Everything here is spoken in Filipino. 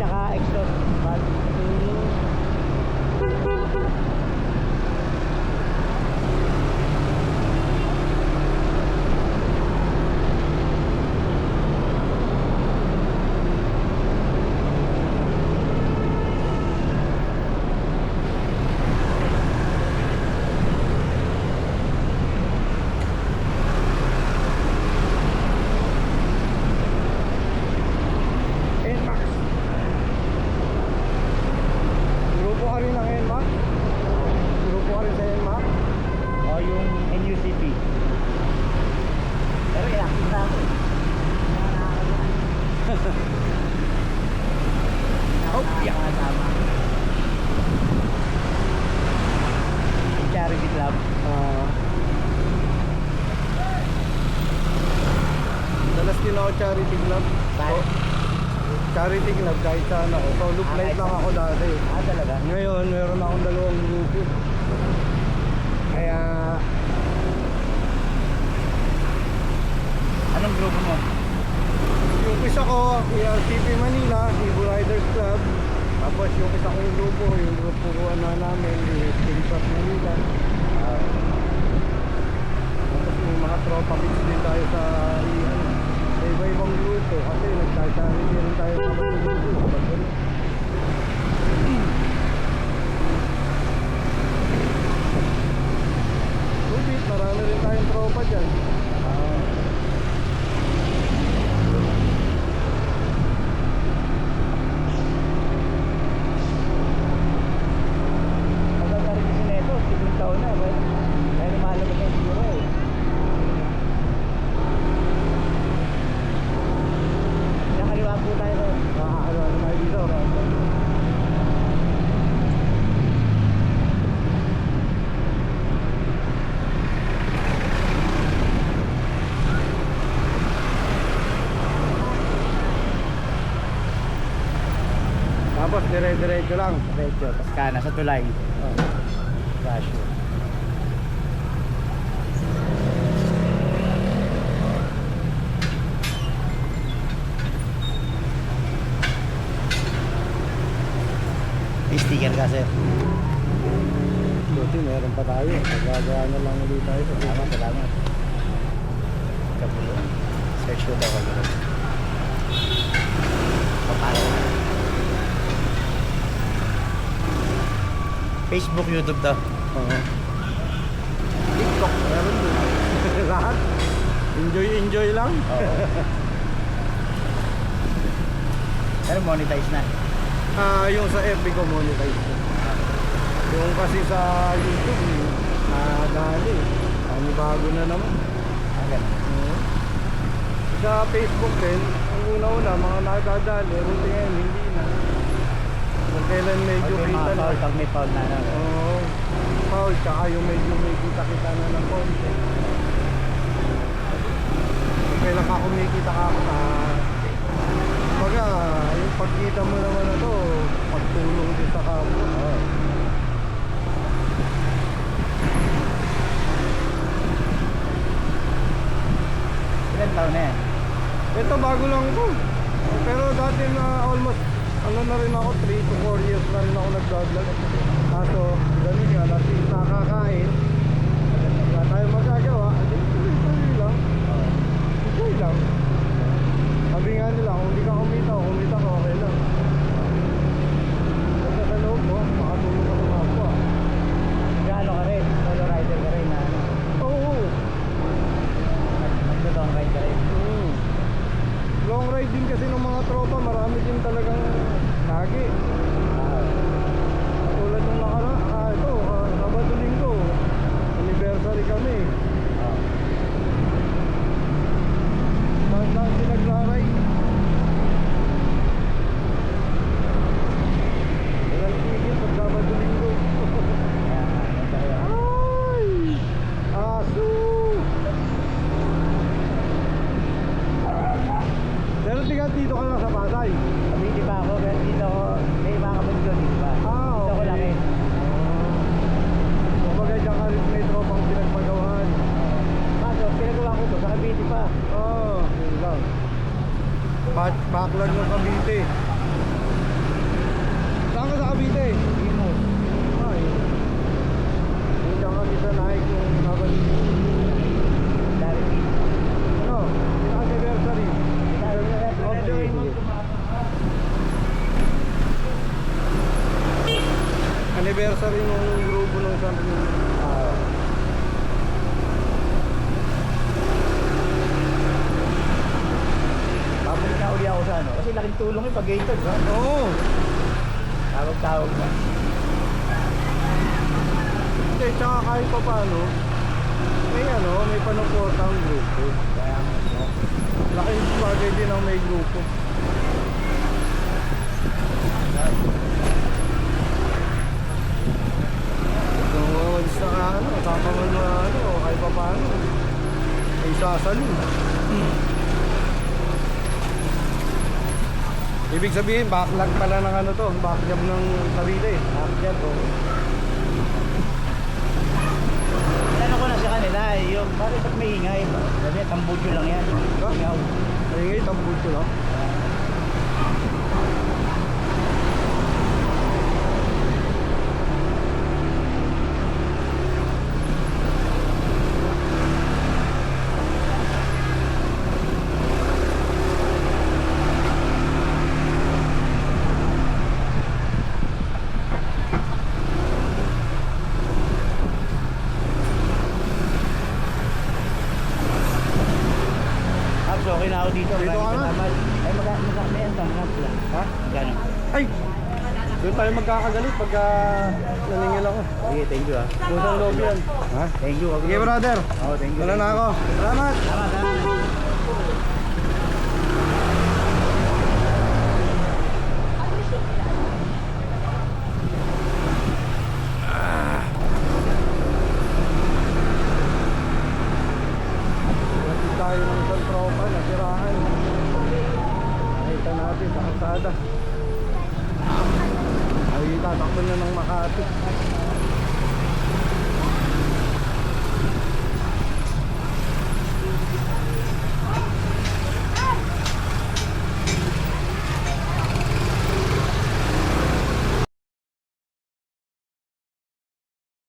tsaka exhaust fan. NMAX. Grupo ka rin ng NMAX? Grupo ka rin sa NMAX? O yung NUCP. Pero inakit na ako. Oh, yeah. Tama. Charity club. Dalas din ako charity club. Bakit? Charity club kahit saan ako. Solo flight lang ako dati. Talaga? Ngayon, meron akong dalawang grupo. Kaya, Anong grupo mo? yung isa ko, ERCP Manila, Evo Riders Club. Tapos yung isa kong grupo, yung grupo ko na namin, yung Spiritas Manila. Tapos yung mga tropa kids din tayo sa iba-ibang grupo. Kasi nagsasabi rin tayo sa mga grupo. Lubit, marami rin tayong tropa dyan. Magagaling kasi neto, 7 taon na. Kaya lumalabas na yung siguro eh. Nakaliwa po tayo ron. Ano tayo dito? Tapos dire-diretso lang. Diretso, tapos kana sa tulay. Rasyo. May sticker ka sir. Buti meron pa tayo. Magagawa na lang ulit tayo sa Salamat, salamat. Kapulo. Search ko daw kayo. Papalo. Facebook, YouTube daw. Oo. TikTok, meron din. Lahat. Enjoy lang. Oo. Pero monetize na. Yung sa FB ko monetize ko. Yung kasi sa YouTube, dali. Bago na naman. Ganun. Sa Facebook din, ang una-una, mga nakadali, ruti ngayon, hindi na. Kung kailan medyo Pag may kita mga na. foul, pag may foul na. Oo. Foul, tsaka yung medyo may kita-kita na ng konti. Kung kailan ka kumikita ka ako baga, yung pagkita mo naman na to, pagtulong din sa kapwa. Ilan taon na yan? Ito bago lang ito. Pero dati na almost ano na rin ako, 3 to 4 years na rin ako nag-vlog. Kaso, ganun nga, nakakain. Wala tayong magagawa. Tuloy lang. Enjoy lang. Sabi nga nila, kung hindi ka kumita ka, okay lang. Kasi sa loob mo, makatulong ka sa kapwa. Gaano ka rin? Solo rider ka rin na ano? Oo. Nagdodong ride ka rin? Long ride din kasi ng mga tropa, marami din talagang lagi. Tulad nung Sabado Linggo, anniversary kami. Saan sila nag-ride? Walang tigil pag Sabado Linggo. Ay! Aso! Pero dito ka lang sa Pasay. Hindi pa ako, pero dito ako, may mga kapatid ko dito pa. Dito ko laki. Kumbaga dyan ka rin may tropang pinagpagawahan. Kaso, pinagawa ko to sa Cavite pa. Oo, yun lang. Backlog ng Cavite. anniversary nung grupo ng San Remo. Babalik na uli ako sa ano. Kasi laking tulong yung pag-gated, ha? Oo. Tawag-tawag na. Hindi, tsaka kahit pa paano, may panuporta ang grupo. Kaya ano. Laking bagay din ang may grupo. So, once na tapangan mo kahit pa paano, ay sasalin. Ibig sabihin, backlog pala ng backjab ng Cavite. After ko. Ano ko na sa kanila, yung bakit ba't may ingay? Sabi, tambudyo lang yan. Ha? Ingaw. Ay ngayon, tambut ko lang. Abs, okay na ako dito. Dito ka na? Salamat. Ay, may antang lang. Ha? Gano'n? Ay! Doon tayo magkakagalit pagka naningil ako. Sige, thank you, ha. Pusang loob yan. Ha? Thank you. Sige brother. Oh, thank you. Wala na ako. Salamat. Salamat. Natid tayo ng isang tropa, nasiraan. Nakita natin sa kalsada. Ay, tatakbo na ng Makati.